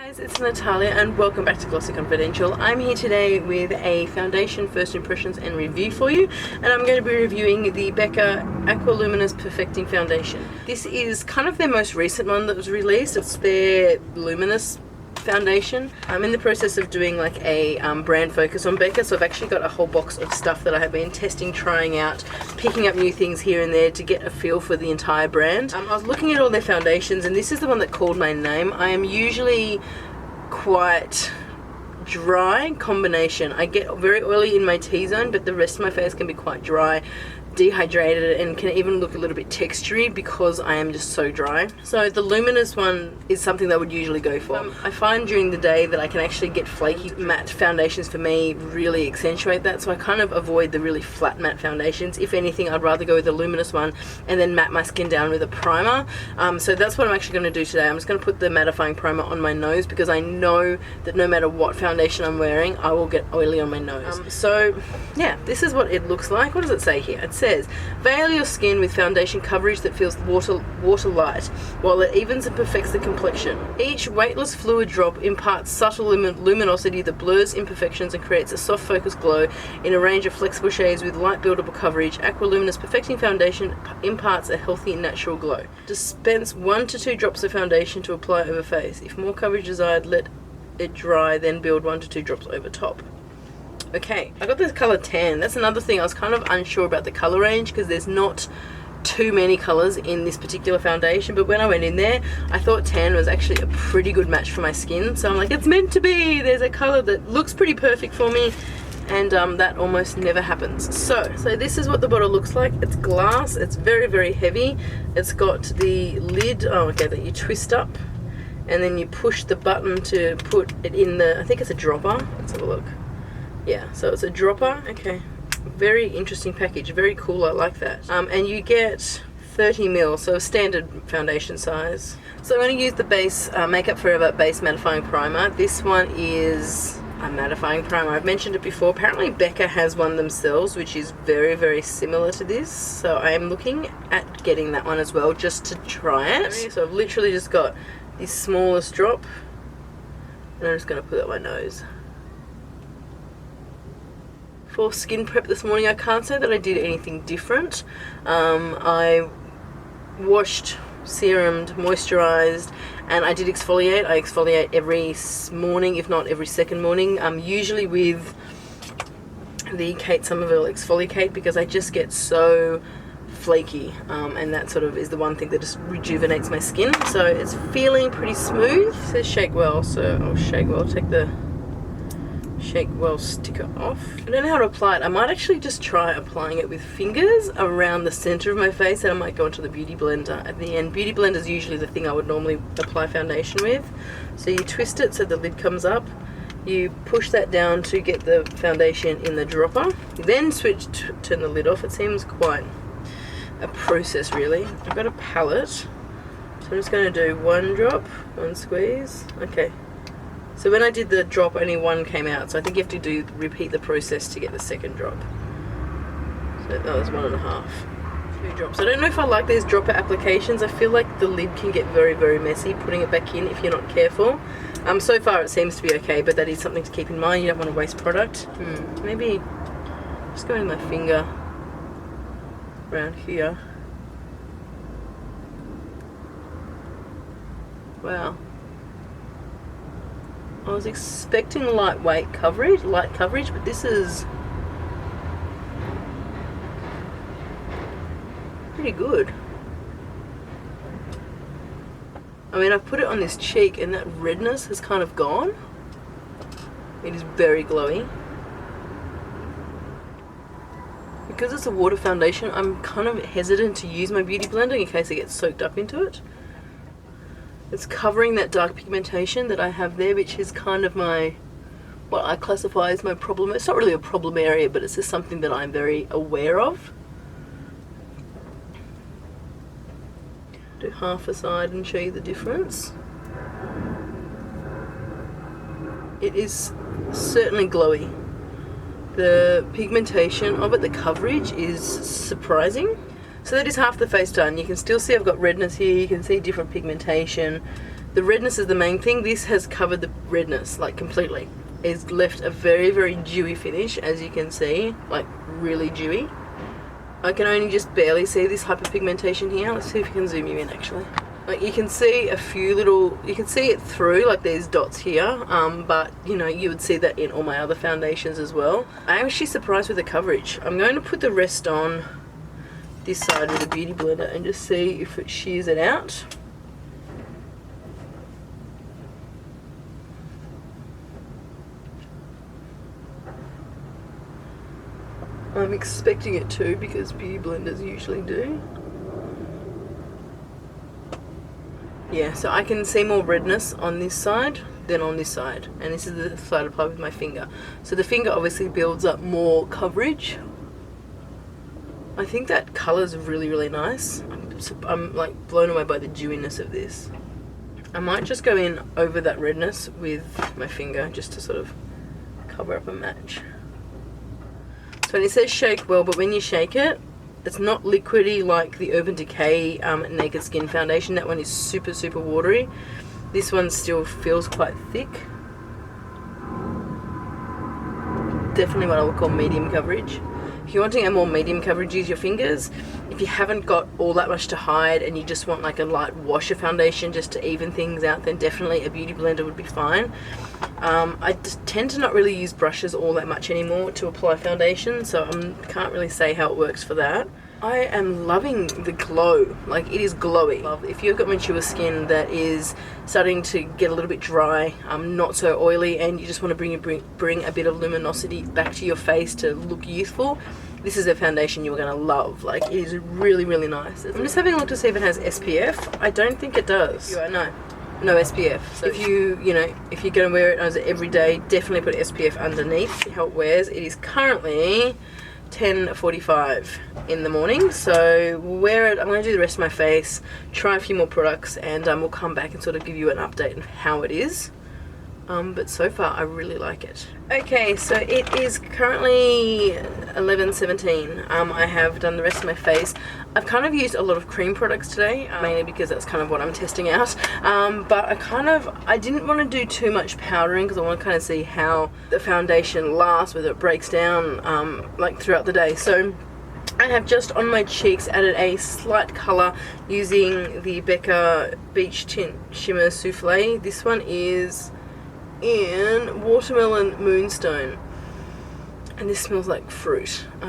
Guys, it's Natalia and welcome back to Glossy Confidential. I'm here today with a foundation first impressions and review for you, and I'm going to be reviewing the Becca Aqua Luminous Perfecting Foundation. This is kind of their most recent one that was released. It's their Luminous foundation. I'm in the process of doing like a brand focus on Becca, so I've actually got a whole box of stuff that I have been testing, trying out, picking up new things here and there to get a feel for the entire brand. I was looking at all their foundations and this is the one that called my name. I am usually quite dry combination. I get very oily in my T-zone, but the rest of my face can be quite dry, dehydrated, and can even look a little bit textury because I am just so dry. So the Luminous one is something that I would usually go for. I find during the day that I can actually get flaky matte foundations for me really accentuate that, so I kind of avoid the really flat matte foundations. If anything, I'd rather go with the Luminous one and then matte my skin down with a primer. So that's what I'm actually going to do today. I'm just going to put the mattifying primer on my nose because I know that no matter what foundation I'm wearing, I will get oily on my nose. So yeah, this is what it looks like. What does it say here? It says, veil your skin with foundation coverage that feels water light, while it evens and perfects the complexion. Each weightless fluid drop imparts subtle luminosity that blurs imperfections and creates a soft focused glow in a range of flexible shades with light buildable coverage. Aqua Luminous Perfecting Foundation imparts a healthy natural glow. Dispense 1 to 2 drops of foundation to apply over face. If more coverage desired, let it dry, then build 1 to 2 drops over top. Okay, I got this color tan. That's another thing. I was kind of unsure about the color range because there's not too many colors in this particular foundation, but when I went in there I thought tan was actually a pretty good match for my skin, so I'm like, it's meant to be. There's a color that looks pretty perfect for me, and that almost never happens. So this is what the bottle looks like. It's glass. It's very, very heavy. It's got the lid, that you twist up and then you push the button to put it in the, I think it's a dropper. Let's have a look. Yeah, so it's a dropper. Okay, very interesting package, very cool. I like that. And you get 30 ml, so a standard foundation size. So I'm going to use the base Makeup Forever base mattifying primer. This one is a mattifying primer. I've mentioned it before. Apparently Becca has one themselves which is very, very similar to this, so I am looking at getting that one as well just to try it. So I've literally just got the smallest drop and I'm just going to put it on my nose. For skin prep this morning, I can't say that I did anything different. I washed, serumed, moisturized, and I did exfoliate. I exfoliate every morning, if not every second morning, usually with the Kate Somerville Exfoliate, because I just get so flaky, and that sort of is the one thing that just rejuvenates my skin. So it's feeling pretty smooth. It says shake well, so I'll shake well, take the shake well sticker off. I don't know how to apply it. I might actually just try applying it with fingers around the center of my face, and I might go into the beauty blender at the end. Beauty blender is usually the thing I would normally apply foundation with. So you twist it so the lid comes up, you push that down to get the foundation in the dropper, you then turn the lid off. It seems quite a process really. I've got a palette, so I'm just going to do 1 drop, 1 squeeze. Okay. So when I did the drop, only 1 came out, so I think you have to repeat the process to get the second drop. So that was 1.5. 2 drops. I don't know if I like these dropper applications. I feel like the lid can get very, very messy putting it back in if you're not careful. So far it seems to be okay, but that is something to keep in mind. You don't want to waste product. Maybe just going with my finger around here. Wow. I was expecting light coverage, but this is pretty good. I mean, I've put it on this cheek and that redness has kind of gone. It is very glowy. Because it's a water foundation, I'm kind of hesitant to use my beauty blender in case it gets soaked up into it. It's covering that dark pigmentation that I have there, which is kind of my, what I classify as my problem. It's not really a problem area, but it's just something that I'm very aware of. Do half a side and show you the difference. It is certainly glowy. The pigmentation of it, the coverage is surprising. So that is half the face done. You can still see I've got redness here, you can see different pigmentation. The redness is the main thing. This has covered the redness like completely. It's left a very, very dewy finish, as you can see, like really dewy. I can only just barely see this hyperpigmentation here. Let's see if you can zoom you in actually. Like you can see a few little, you can see it through, like there's dots here, but you know, you would see that in all my other foundations as well. I'm actually surprised with the coverage. I'm going to put the rest on this side with a beauty blender and just see if it shears it out. I'm expecting it to, because beauty blenders usually do. Yeah, so I can see more redness on this side than on this side, and this is the side applied with my finger. So the finger obviously builds up more coverage. I think that colour's really, really nice. I'm like blown away by the dewiness of this. I might just go in over that redness with my finger just to sort of cover up a match. So it says shake well, but when you shake it, it's not liquidy like the Urban Decay Naked Skin Foundation. That one is super, super watery. This one still feels quite thick. Definitely what I would call medium coverage. If you're wanting a more medium coverage, use your fingers. If you haven't got all that much to hide and you just want like a light wash of foundation just to even things out, then definitely a beauty blender would be fine. I just tend to not really use brushes all that much anymore to apply foundation, so I can't really say how it works for that. I am loving the glow. Like, it is glowy. If you've got mature skin that is starting to get a little bit dry, not so oily, and you just want to bring a bit of luminosity back to your face to look youthful, this is a foundation you're going to love. Like, it is really, really nice. I'm just having a look to see if it has SPF. I don't think it does. No SPF. So if you're going to wear it as every day, definitely put SPF underneath. See how it wears. It is currently 10:45 in the morning, so we'll wear it. I'm going to do the rest of my face, try a few more products, and we'll come back and sort of give you an update on how it is. But so far I really like it. Okay, so it is currently 11:17. I have done the rest of my face. I've kind of used a lot of cream products today, mainly because that's kind of what I'm testing out. But I didn't want to do too much powdering because I want to kind of see how the foundation lasts, whether it breaks down like throughout the day. So I have just on my cheeks added a slight colour using the Becca Beach Tint Shimmer Souffle. This one is in Watermelon Moonstone, and this smells like fruit. I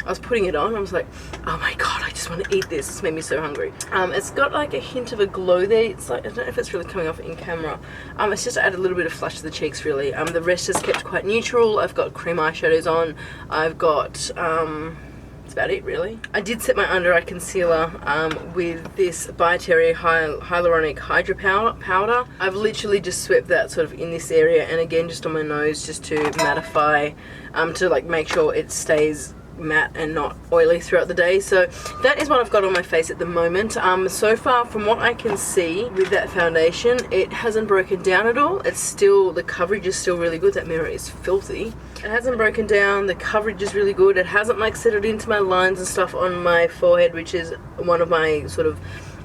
was putting it on, I was like, oh my god, I just want to eat this. It's made me so hungry. It's got like a hint of a glow there. It's like, I don't know if it's really coming off in camera. It's just added a little bit of flush to the cheeks really. The rest is kept quite neutral. I've got cream eyeshadows on. I've got that's about it really. I did set my under eye concealer with this By Terry Hyaluronic Hydra powder. I've literally just swept that sort of in this area, and again just on my nose, just to mattify, to like make sure it stays matte and not oily throughout the day. So that is what I've got on my face at the moment. So far from what I can see with that foundation, it hasn't broken down at all. It's still, the coverage is still really good. That mirror is filthy. It hasn't broken down. The coverage is really good. It hasn't like settled into my lines and stuff on my forehead, which is one of my sort of,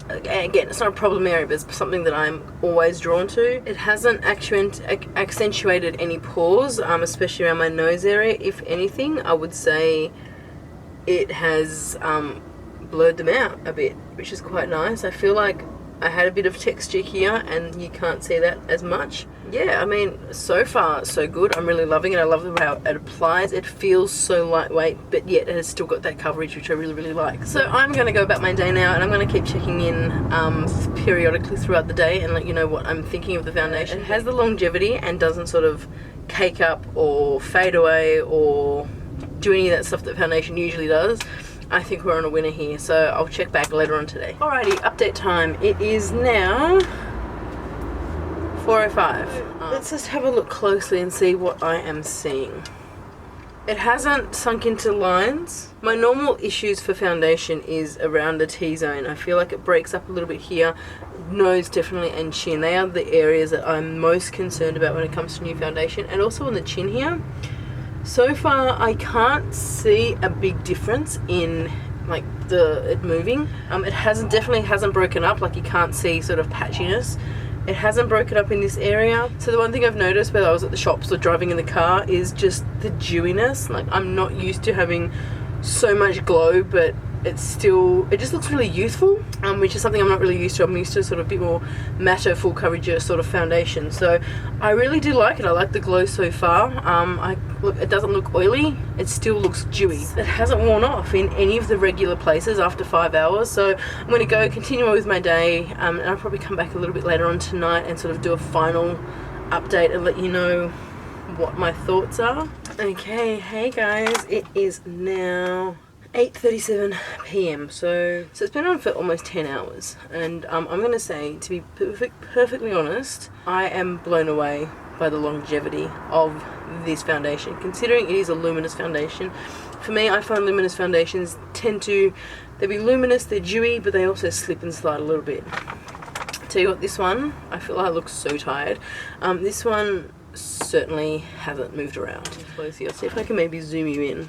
again, it's not a problem area, but it's something that I'm always drawn to. It hasn't accentuated any pores, especially around my nose area. If anything, I would say it has blurred them out a bit, which is quite nice. I feel like I had a bit of texture here and you can't see that as much. Yeah, I mean, so far so good. I'm really loving it. I love how it applies. It feels so lightweight, but yet it has still got that coverage, which I really, really like. So I'm going to go about my day now, and I'm going to keep checking in periodically throughout the day and let you know what I'm thinking of the foundation. It has the longevity and doesn't sort of cake up or fade away or do any of that stuff that foundation usually does. I think we're on a winner here, so I'll check back later on today. Alrighty, update time. It is now 4:05. Let's just have a look closely and see what I am seeing. It hasn't sunk into lines. My normal issues for foundation is around the T-zone. I feel like it breaks up a little bit here. Nose definitely, and chin. They are the areas that I'm most concerned about when it comes to new foundation, and also on the chin here. So far I can't see a big difference in like it moving. It definitely hasn't broken up, like you can't see sort of patchiness. It hasn't broken up in this area. So the one thing I've noticed whether I was at the shops or driving in the car is just the dewiness. Like I'm not used to having so much glow, but it just looks really youthful, which is something I'm not really used to. I'm used to sort of a bit more matte full coverage sort of foundation. So I really do like it. I like the glow so far. Look, it doesn't look oily. It still looks dewy. It hasn't worn off in any of the regular places after 5 hours. So I'm going to go continue on with my day, and I'll probably come back a little bit later on tonight and sort of do a final update and let you know what my thoughts are. Okay, hey guys, it is now 8:37 p.m. So it's been on for almost 10 hours, and I'm going to say, to be perfectly honest, I am blown away by the longevity of this foundation, considering it is a luminous foundation. For me, I find luminous foundations they'll be luminous, they're dewy, but they also slip and slide a little bit. Tell you what, this one, I feel like I look so tired. This one certainly hasn't moved around. I'll see if I can maybe zoom you in.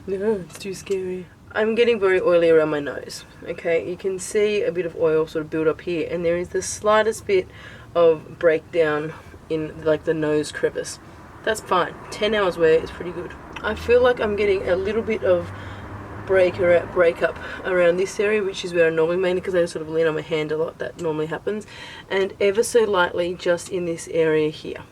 No, it's too scary. I'm getting very oily around my nose. Okay, you can see a bit of oil sort of build up here, and there is the slightest bit of breakdown in like the nose crevice. That's fine. 10 hours wear is pretty good. I feel like I'm getting a little bit of breakup around this area, which is where I normally, mainly because I sort of lean on my hand a lot, that normally happens, and ever so lightly just in this area here.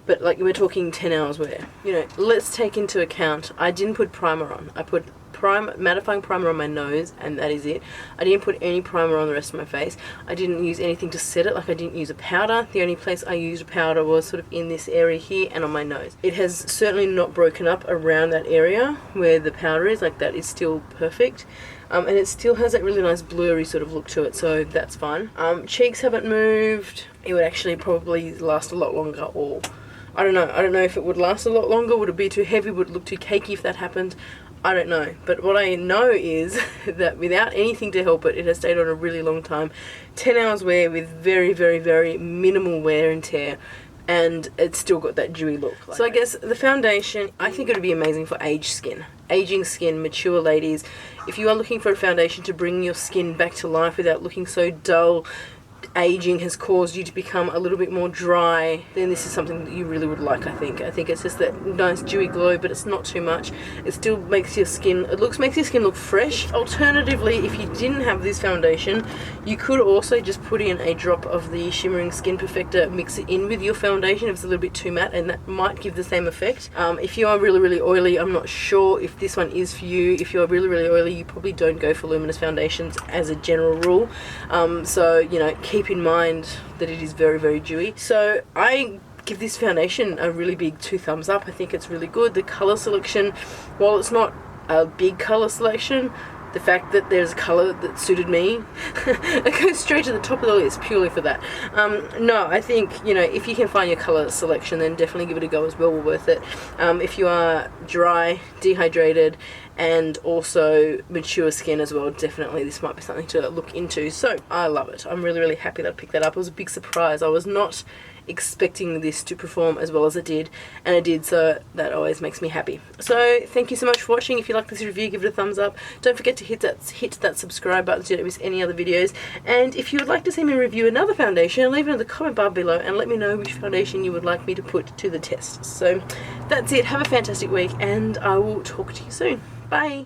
But like we're talking 10 hours wear. You know, let's take into account, I didn't put primer on. I put mattifying primer on my nose, and that is it. I didn't put any primer on the rest of my face. I didn't use anything to set it, like I didn't use a powder. The only place I used a powder was sort of in this area here and on my nose. It has certainly not broken up around that area where the powder is, like that is still perfect. And it still has that really nice blurry sort of look to it, so that's fine. Cheeks haven't moved. It would actually probably last a lot longer, or I don't know if it would last a lot longer. Would it be too heavy? Would it look too cakey if that happened? I don't know. But what I know is that without anything to help it, it has stayed on a really long time. 10 hours wear with very, very, very minimal wear and tear, and it's still got that dewy look. So I guess the foundation, I think it would be amazing for aging skin, mature ladies. If you are looking for a foundation to bring your skin back to life without looking so dull, aging has caused you to become a little bit more dry, then this is something that you really would like. I think it's just that nice dewy glow, but it's not too much. It still makes your skin look fresh. Alternatively, if you didn't have this foundation, you could also just put in a drop of the shimmering skin perfector, mix it in with your foundation if it's a little bit too matte, and that might give the same effect. If you are really, really oily, I'm not sure if this one is for you. If you're really, really oily, you probably don't go for luminous foundations as a general rule. So you know, keep in mind that it is very, very dewy. So I give this foundation a really big 2 thumbs up. I think it's really good. The colour selection, while it's not a big colour selection, the fact that there's a colour that suited me, it goes straight to the top of the list purely for that. No, I think, you know, if you can find your colour selection, then definitely give it a go as well. We're worth it. If you are dry, dehydrated, and also mature skin as well, definitely this might be something to look into. So I love it. I'm really, really happy that I picked that up. It was a big surprise. I was not expecting this to perform as well as it did, and it did, so that always makes me happy. So thank you so much for watching. If you like this review, give it a thumbs up. Don't forget to hit that subscribe button so you don't miss any other videos, and if you would like to see me review another foundation, leave it in the comment bar below and let me know which foundation you would like me to put to the test. So that's it. Have a fantastic week, and I will talk to you soon. Bye.